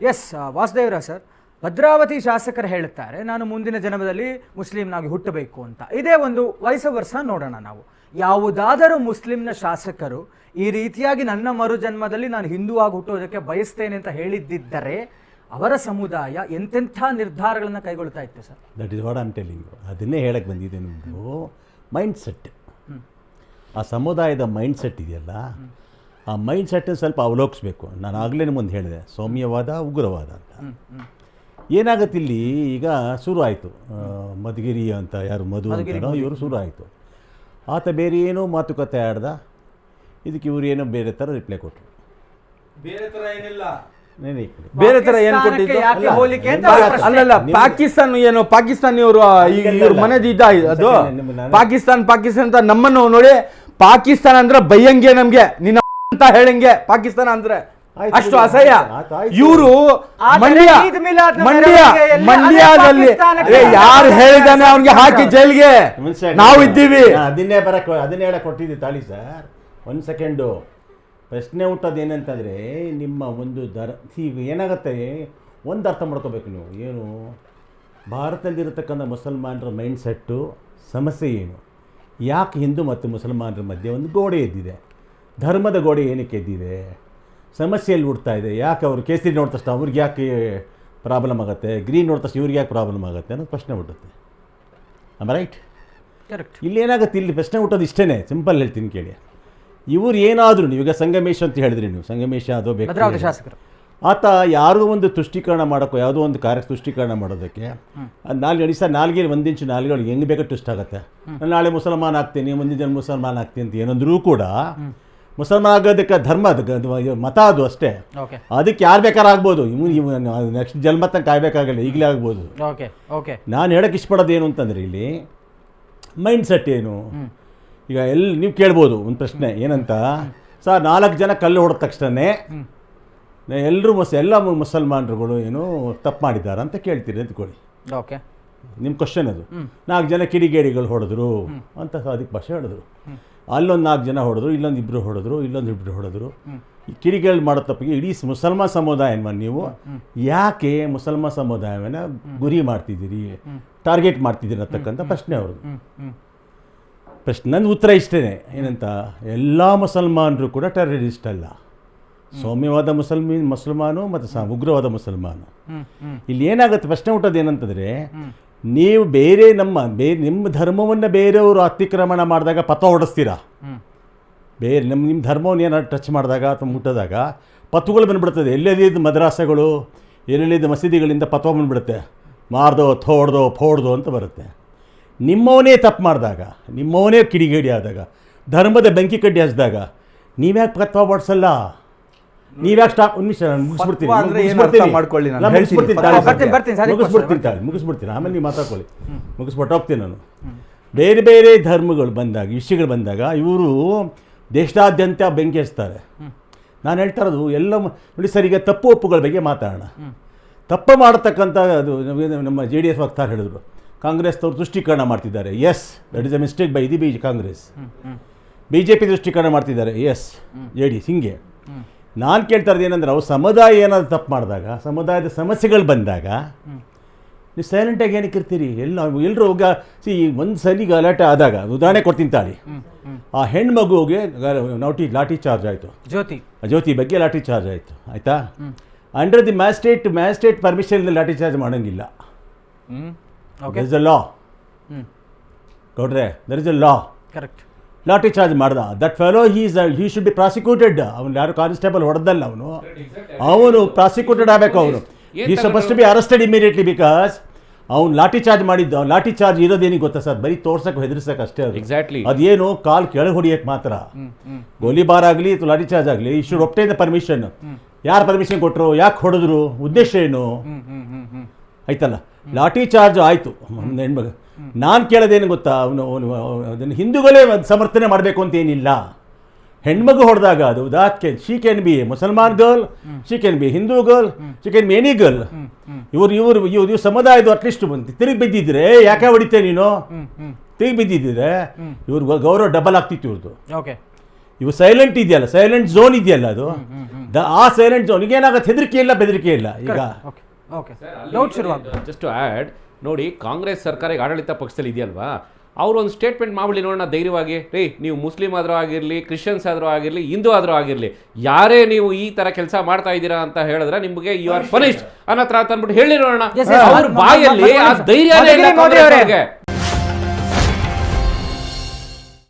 S Vasudeva Rao sir, Bhadravati ಶಾಸಕರು ಹೇಳುತ್ತಾರೆ ನಾನು ಮುಂದಿನ ಜನ್ಮದಲ್ಲಿ ಮುಸ್ಲಿಂನಾಗಿ ಹುಟ್ಟಬೇಕು ಅಂತ. ಇದೇ ಒಂದು ವಯಸ್ಸ ವರ್ಷ ನೋಡೋಣ ನಾವು. ಯಾವುದಾದರೂ ಮುಸ್ಲಿಂನ ಶಾಸಕರು ಈ ರೀತಿಯಾಗಿ ನನ್ನ ಮರುಜನ್ಮದಲ್ಲಿ ನಾನು ಹಿಂದೂ ಆಗಿ ಹುಟ್ಟೋದಕ್ಕೆ ಬಯಸ್ತೇನೆ ಅಂತ ಹೇಳಿದ್ದರೆ ಅವರ ಸಮುದಾಯ ಎಂತೆಂಥ ನಿರ್ಧಾರಗಳನ್ನು ಕೈಗೊಳ್ತಾ ಇತ್ತು sir? That is what I am telling. ಅದನ್ನೇ ಹೇಳಕ್ಕೆ ಬಂದಿದೆ. ನಿಮ್ಮದು ಮೈಂಡ್ ಸೆಟ್, ಆ ಸಮುದಾಯದ ಮೈಂಡ್ ಸೆಟ್ ಇದೆಯಲ್ಲ, ಆ ಮೈಂಡ್ ಸೆಟ್ಟನ್ನು ಸ್ವಲ್ಪ ಅವಲೋಕಿಸ್ಬೇಕು. ನಾನು ಆಗಲೇ ಮುಂದೆ ಹೇಳಿದೆ, ಸೌಮ್ಯವಾದ ಉಗ್ರವಾದ ಅಂತ. ಏನಾಗುತ್ತೆ ಇಲ್ಲಿ ಈಗ ಶುರು ಆಯಿತು, ಮಧುಗಿರಿ ಅಂತ ಯಾರು ಮಧು ಅಂತನೋ ಇವರು ಶುರು ಆಯಿತು. ಆತ ಬೇರೆ ಏನೋ ಮಾತುಕತೆ ಆಡ್ದ, ಇದಕ್ಕೆ ಇವರು ಏನೋ ಬೇರೆ ಥರ ರಿಪ್ಲೈ ಕೊಟ್ಟರು. ಬೇರೆ ಥರ ಏನಿಲ್ಲ, ಬೇರೆ ತರ ಏನು ಕೊಟ್ಟಿದ್ದು ಅಲ್ಲಲ್ಲ. ಪಾಕಿಸ್ತಾನ ಏನು ಪಾಕಿಸ್ತಾನಿಯವರು ಇವ್ರ ಮನೆದು ಅದು ಪಾಕಿಸ್ತಾನ ಅಂತ ನಮ್ಮನ್ನು ನೋಡಿ, ಪಾಕಿಸ್ತಾನ ಅಂದ್ರೆ ಬಯ್ಯಂಗೆ ನಮ್ಗೆ ನಿನ್ನ ಅಂತ ಹೇಳಂಗೆ ಪಾಕಿಸ್ತಾನ ಅಂದ್ರೆ ಅಷ್ಟು ಅಸಹ್ಯ. ಇವರು ಮಂಡ್ಯದಲ್ಲಿ ಯಾರು ಹೇಳಿದಾನೆ ಅವ್ನಿಗೆ ಹಾಕಿ ಜೈಲ್ಗೆ ನಾವು ಇದ್ದೀವಿ. ಅದನ್ನೇ ಹೇಳಕ್ ಕೊಟ್ಟಿದ್ದೆ ತಾಳಿ ಸರ್. ಒಂದು ಸೆಕೆಂಡು. ಪ್ರಶ್ನೆ ಹುಟ್ಟೋದು ಏನಂತಂದರೆ, ನಿಮ್ಮ ಒಂದು ಈಗ ಏನಾಗುತ್ತೆ, ಒಂದು ಅರ್ಥ ಮಾಡ್ಕೋಬೇಕು ನೀವು. ಏನು ಭಾರತದಲ್ಲಿರತಕ್ಕಂಥ ಮುಸಲ್ಮಾನರ ಮೈಂಡ್ ಸೆಟ್ಟು ಸಮಸ್ಯೆ ಏನು, ಯಾಕೆ ಹಿಂದೂ ಮತ್ತು ಮುಸಲ್ಮಾನರ ಮಧ್ಯೆ ಒಂದು ಗೋಡೆ ಎದ್ದಿದೆ, ಧರ್ಮದ ಗೋಡೆ ಏನಕ್ಕೆ ಎದ್ದಿದೆ, ಸಮಸ್ಯೆಯಲ್ಲಿ ಹುಡ್ತಾ ಇದೆ, ಯಾಕೆ ಅವರು ಕೇಸರಿ ನೋಡಿದ ತಕ್ಷಣ ಅವ್ರಿಗೆ ಯಾಕೆ ಪ್ರಾಬ್ಲಮ್ ಆಗುತ್ತೆ, ಗ್ರೀನ್ ನೋಡಿದ ತಕ್ಷಣ ಇವ್ರಿಗೆ ಯಾಕೆ ಪ್ರಾಬ್ಲಮ್ ಆಗುತ್ತೆ ಅನ್ನೋದು ಪ್ರಶ್ನೆ ಹುಟ್ಟುತ್ತೆ. Am right? ಕರೆಕ್ಟ್. ಇಲ್ಲಿ ಏನಾಗುತ್ತೆ, ಇಲ್ಲಿ ಪ್ರಶ್ನೆ ಹುಟ್ಟೋದು ಇಷ್ಟೇ, ಸಿಂಪಲ್ ಹೇಳ್ತೀನಿ ಕೇಳಿ. ಇವರು ಏನಾದರೂ ನೀವೀಗ ಸಂಗಮೇಶ ಅಂತ ಹೇಳಿದ್ರಿ, ನೀವು ಸಂಗಮೇಶ ಅದು ಬೇಕು ಶಾಸಕರು, ಆತ ಯಾರಿಗೂ ಒಂದು ತುಷ್ಟೀಕರಣ ಮಾಡೋಕ್ಕೋ ಯಾವುದೋ ಒಂದು ಕಾರ್ಯ ತುಷ್ಟೀಕರಣ ಮಾಡೋದಕ್ಕೆ ನಾಲ್ಗೆ ಅಡಿ ಸರ್, ನಾಲ್ಗೆ ಒಂದು ಇಂಚು ನಾಲ್ಗೆ ಒಳಗೆ ಹೆಂಗೆ ಬೇಕಾದ್ರೆ ಟ್ವಿಸ್ಟ್ ಆಗುತ್ತೆ. ನಾನು ನಾಳೆ ಮುಸಲ್ಮಾನ್ ಆಗ್ತೀನಿ, ಮುಂದಿನ ಜನ ಮುಸಲ್ಮಾನ್ ಆಗ್ತೀನಿ ಅಂತ ಏನಂದ್ರೂ ಕೂಡ ಮುಸಲ್ಮಾನ್ ಆಗೋದಕ್ಕೆ ಧರ್ಮ ಅದು ಮತ ಅದು ಅಷ್ಟೇ. ಅದಕ್ಕೆ ಯಾರು ಬೇಕಾದ್ರೆ ಆಗ್ಬೋದು, ನೆಕ್ಸ್ಟ್ ಜನ್ಮ ತನಕ ಕಾಯ್ಬೇಕಾಗಲ್ಲ, ಈಗಲೇ ಆಗ್ಬೋದು. ನಾನು ಹೇಳಕ್ಕೆ ಇಷ್ಟಪಡೋದು ಏನು ಅಂತಂದರೆ, ಇಲ್ಲಿ ಮೈಂಡ್ ಸೆಟ್ ಏನು. ಈಗ ನೀವು ಕೇಳ್ಬೋದು ಒಂದು ಪ್ರಶ್ನೆ ಏನಂತ, ಸರ್ 4 ಜನ ಕಲ್ಲು ಹೊಡೆದ ತಕ್ಷಣವೇ ಎಲ್ಲರೂ ಎಲ್ಲ ಮುಸಲ್ಮಾನರುಗಳು ಏನು ತಪ್ಪು ಮಾಡಿದ್ದಾರೆ ಅಂತ ಕೇಳ್ತೀರಿ ಅಂದ್ಕೊಳ್ಳಿ. ಓಕೆ, ನಿಮ್ಮ ಕ್ವಶನ್ ಅದು. 4 ಜನ ಕಿಡಿಗೇಡಿಗಳು ಹೊಡೆದ್ರು ಅಂತ ಅದಕ್ಕೆ ಭಾಷೆ ಹೇಳಿದ್ರು. ಅಲ್ಲೊಂದು 4 ಜನ ಹೊಡೆದ್ರು, ಇಲ್ಲೊಂದು 2 ಹೊಡೆದ್ರು, ಇಲ್ಲೊಂದು 2 ಹೊಡೆದ್ರು. ಈ ಕಿಡಿಗೇಡಿ ಮಾಡೋ ತಪ್ಪಿಗೆ ಇಡೀ ಮುಸಲ್ಮಾನ್ ಸಮುದಾಯವನ್ನು ನೀವು ಯಾಕೆ ಮುಸಲ್ಮಾನ್ ಸಮುದಾಯವನ್ನು ಗುರಿ ಮಾಡ್ತಿದ್ದೀರಿ, ಟಾರ್ಗೆಟ್ ಮಾಡ್ತಿದ್ದೀರಿ ಅಂತಕ್ಕಂಥ ಪ್ರಶ್ನೆ ಅವ್ರದ್ದು. ನನ್ನ ಉತ್ತರ ಇಷ್ಟೇ, ಏನಂತ, ಎಲ್ಲ ಮುಸಲ್ಮಾನರು ಕೂಡ ಟೆರರಿಸ್ಟ್ ಅಲ್ಲ. ಸೌಮ್ಯವಾದ ಮುಸಲ್ಮಾನು ಮತ್ತು ಉಗ್ರವಾದ ಮುಸಲ್ಮಾನು. ಇಲ್ಲಿ ಏನಾಗುತ್ತೆ, ಪ್ರಶ್ನೆ ಹುಟ್ಟೋದು ಏನಂತಂದರೆ, ನೀವು ಬೇರೆ ನಿಮ್ಮ ಧರ್ಮವನ್ನು ಬೇರೆಯವರು ಅತಿಕ್ರಮಣ ಮಾಡಿದಾಗ ಪಥ ಹೊಡೆಸ್ತೀರಾ. ಬೇರೆ ನಿಮ್ಮ ಧರ್ಮವನ್ನು ಏನಾದ್ರು ಟಚ್ ಮಾಡಿದಾಗ ಅಥವಾ ಮುಟ್ಟಿದಾಗ ಪಥಗಳು ಬಂದುಬಿಡ್ತದೆ. ಎಲ್ಲೆಲ್ಲಿದ್ದು ಮದ್ರಾಸಗಳು, ಎಲ್ಲೆಲ್ಲಿದ್ದು ಮಸೀದಿಗಳಿಂದ ಪಥ ಬಂದುಬಿಡುತ್ತೆ, ಮಾರ್ದೋ ಥೋಡ್ದೋ ಫೋಡ್ದೋ ಅಂತ ಬರುತ್ತೆ. ನಿಮ್ಮವನೇ ತಪ್ಪು ಮಾಡಿದಾಗ, ನಿಮ್ಮವನೇ ಕಿಡಿಗೇಡಿ ಆದಾಗ, ಧರ್ಮದ ಬೆಂಕಿ ಕಡ್ಡಿ ಹಚ್ಚಿದಾಗ ನೀವ್ಯಾಕೆ ಪಥ ಹೊಡ್ಸಲ್ಲ? ನೀವ್ಯಾಕೆ ಸ್ಟಾಪ್? ಒಂದು ನಿಮಿಷ ಮುಗಿಸ್ಬಿಡ್ತೀನಿ, ಆಮೇಲೆ ನೀವು ಮಾತಾಡ್ಕೊಳ್ಳಿ, ಮುಗಿಸ್ಬಿಟ್ಟು ಹೋಗ್ತೀನಿ ನಾನು. ಬೇರೆ ಬೇರೆ ಧರ್ಮಗಳು ಬಂದಾಗ, ವಿಷಯಗಳು ಬಂದಾಗ ಇವರು ದೇಶದಾದ್ಯಂತ ಬೆಂಕಿ ಹಚ್ತಾರೆ. ನಾನು ಹೇಳ್ತಾ ಇರೋದು ಎಲ್ಲ ನೋಡಿ ಸರ್. ಈಗ ತಪ್ಪು ಒಪ್ಪುಗಳ ಬಗ್ಗೆ ಮಾತಾಡೋಣ. ತಪ್ಪು ಮಾಡತಕ್ಕಂಥ ಅದು ನಮ್ಮ JDS ವಕ್ತಾರ ಹೇಳಿದ್ರು, ಕಾಂಗ್ರೆಸ್ನವರು ತುಷ್ಟೀಕರಣ ಮಾಡ್ತಿದ್ದಾರೆ. Yes, that is a mistake by the Congress. BJP ತುಷ್ಟೀಕರಣ ಮಾಡ್ತಿದ್ದಾರೆ. Yes, JDS. ಹಿಂಗೆ ನಾನು ಕೇಳ್ತಾ ಇರೋದು ಏನಂದ್ರೆ, ಅವ್ರು ಸಮುದಾಯ ಏನಾದರೂ ತಪ್ಪು ಮಾಡಿದಾಗ, ಸಮುದಾಯದ ಸಮಸ್ಯೆಗಳು ಬಂದಾಗ ನೀವು ಸೈಲೆಂಟಾಗಿ ಏನಕ್ಕೆ ಇರ್ತೀರಿ? ಎಲ್ಲರೂ ಒಂದು ಸಲ ಗಲಾಟೆ ಆದಾಗ, ಉದಾಹರಣೆ ಕೊಡ್ತೀನಿ ತಾಳಿ. ಆ ಹೆಣ್ಮಗುಗೆ ಲಾಠಿ ಚಾರ್ಜ್ ಆಯಿತು, ಜ್ಯೋತಿ ಬಗ್ಗೆ ಲಾಠಿ ಚಾರ್ಜ್ ಆಯಿತು, ಆಯಿತಾ? Under the magistrate permission lathi charge ಮಾಡೋಂಗಿಲ್ಲ. ದರ್ ಇಸ್ ಅ ಲಾ ಗೌಡ್ರೆ, there is a law. Correct. Lathi charge ಮಾಡ್ದ, that fellow he should be prosecuted. ಅವನು ಯಾರು ಕಾನ್ಸ್ಟೇಬಲ್ ಹೊಡೆದಲ್ಲ, ಅವನು ಪ್ರಾಸಿಕ್ಯೂಟೆಡ್ ಆಗಬೇಕು. ಅವನು ಈ suppose to be arrested immediately, because ಅವ್ನು ಲಾಠಿ ಚಾರ್ಜ್ ಮಾಡಿದ್ದು. ಲಾಠಿ ಚಾರ್ಜ್ ಇರೋದೇನಿಗೆ ಗೊತ್ತಾ ಸರ್? ಬರೀ ತೋರ್ಸಕ್ಕೆ ಹೆದರ್ಸಕ್ಕೆ ಅಷ್ಟೇ. ಅದು ಎಕ್ಸಾಕ್ಟ್ಲಿ ಅದೇನು ಕಾಲು ಕೆಳಗೆ ಹೊಡಿಯಕ್ಕೆ ಮಾತ್ರ. ಗೋಲಿಬಾರ್ ಆಗಲಿ ಅಥವಾ ಲಾಠಿ ಚಾರ್ಜ್ ಆಗಲಿ, ಈ ಶುಡ್ ಒಪ್ಟೇನ್ ದ ಪರ್ಮಿಷನ್. ಯಾರು ಪರ್ಮಿಷನ್ ಕೊಟ್ಟರು, ಯಾಕೆ ಹೊಡೆದ್ರು, ಉದ್ದೇಶ ಏನು ಆಯ್ತಲ್ಲ. ಲಾಠಿ ಚಾರ್ಜ್ ಆಯಿತು ಹೆಣ್ಮಗ. ನಾನು ಕೇಳೋದೇನು ಗೊತ್ತಾ, ಅದನ್ನು ಹಿಂದೂಗಳೇ ಸಮರ್ಥನೆ ಮಾಡಬೇಕು ಅಂತ ಏನಿಲ್ಲ. ಹೆಣ್ಮಗು ಹೊಡೆದಾಗ ಅದು ಶಿ ಕ್ಯಾನ್ ಬಿ ಎ ಮುಸಲ್ಮಾನ್ girl, she can be Hindu girl, she can be any girl. ಇವರು ಸಮುದಾಯದ ಅಟ್ಲೀಸ್ಟ್ ತಿರುಗಿ ಬಿದ್ದಿದ್ರೆ, ಯಾಕೆ ಹೊಡಿತೇ ನೀನು? ತಿರುಗಿ ಬಿದ್ದಿದ್ರೆ ಇವ್ರ ಗೌರವ ಡಬಲ್ ಆಗ್ತಿತ್ತು ಇವ್ರದ್ದು. ಇವು ಸೈಲೆಂಟ್ ಇದೆಯಲ್ಲ, ಸೈಲೆಂಟ್ ಝೋನ್ ಇದೆಯಲ್ಲ, ಅದು ಆ ಸೈಲೆಂಟ್ ಝೋನ್ ಏನಾಗುತ್ತೆ, ಹೆದರಿಕೆ ಇಲ್ಲ, ಬೆದರಿಕೆ ಇಲ್ಲ ಈಗ. ಓಕೆ ಓಕೆ ಡೌಟ್ ಶುರುವಾಗ್ತದೆ. ಜಸ್ಟ್ ಟು ಆ್ಯಡ್ ನೋಡಿ, ಕಾಂಗ್ರೆಸ್ ಸರ್ಕಾರ ಈಗ ಆಡಳಿತ ಪಕ್ಷದಲ್ಲಿ ಇದೆಯಲ್ವಾ, ಅವರು ಒಂದು ಸ್ಟೇಟ್ಮೆಂಟ್ ಮಾಡ್ಬಿಡಿ ನೋಡೋಣ ಧೈರ್ಯವಾಗಿ. ರೀ ನೀವು ಮುಸ್ಲಿಂ ಆದರೂ ಆಗಿರಲಿ, ಕ್ರಿಶ್ಚಿಯನ್ಸ್ ಆದರೂ ಆಗಿರಲಿ, ಹಿಂದೂ ಆದರೂ ಆಗಿರಲಿ, ಯಾರೇ ನೀವು ಈ ಥರ ಕೆಲಸ ಮಾಡ್ತಾ ಇದ್ದೀರಾ ಅಂತ ಹೇಳಿದ್ರೆ ನಿಮಗೆ ಯು ಆರ್ ಪನಿಷ್ಡ್ ಅನ್ನೋ ಥರ ತಂದ್ಬಿಟ್ಟು ಹೇಳಿ ನೋಡೋಣ. Yes, yes. ಅವ್ರ ಬಾಯಲ್ಲಿ ಆ ಧೈರ್ಯನೇ ಇಲ್ಲ ಮೋದಿ ಅವರೇ, ಕಾಂಗ್ರೆಸ್ ಅವ್ರಿಗೆ.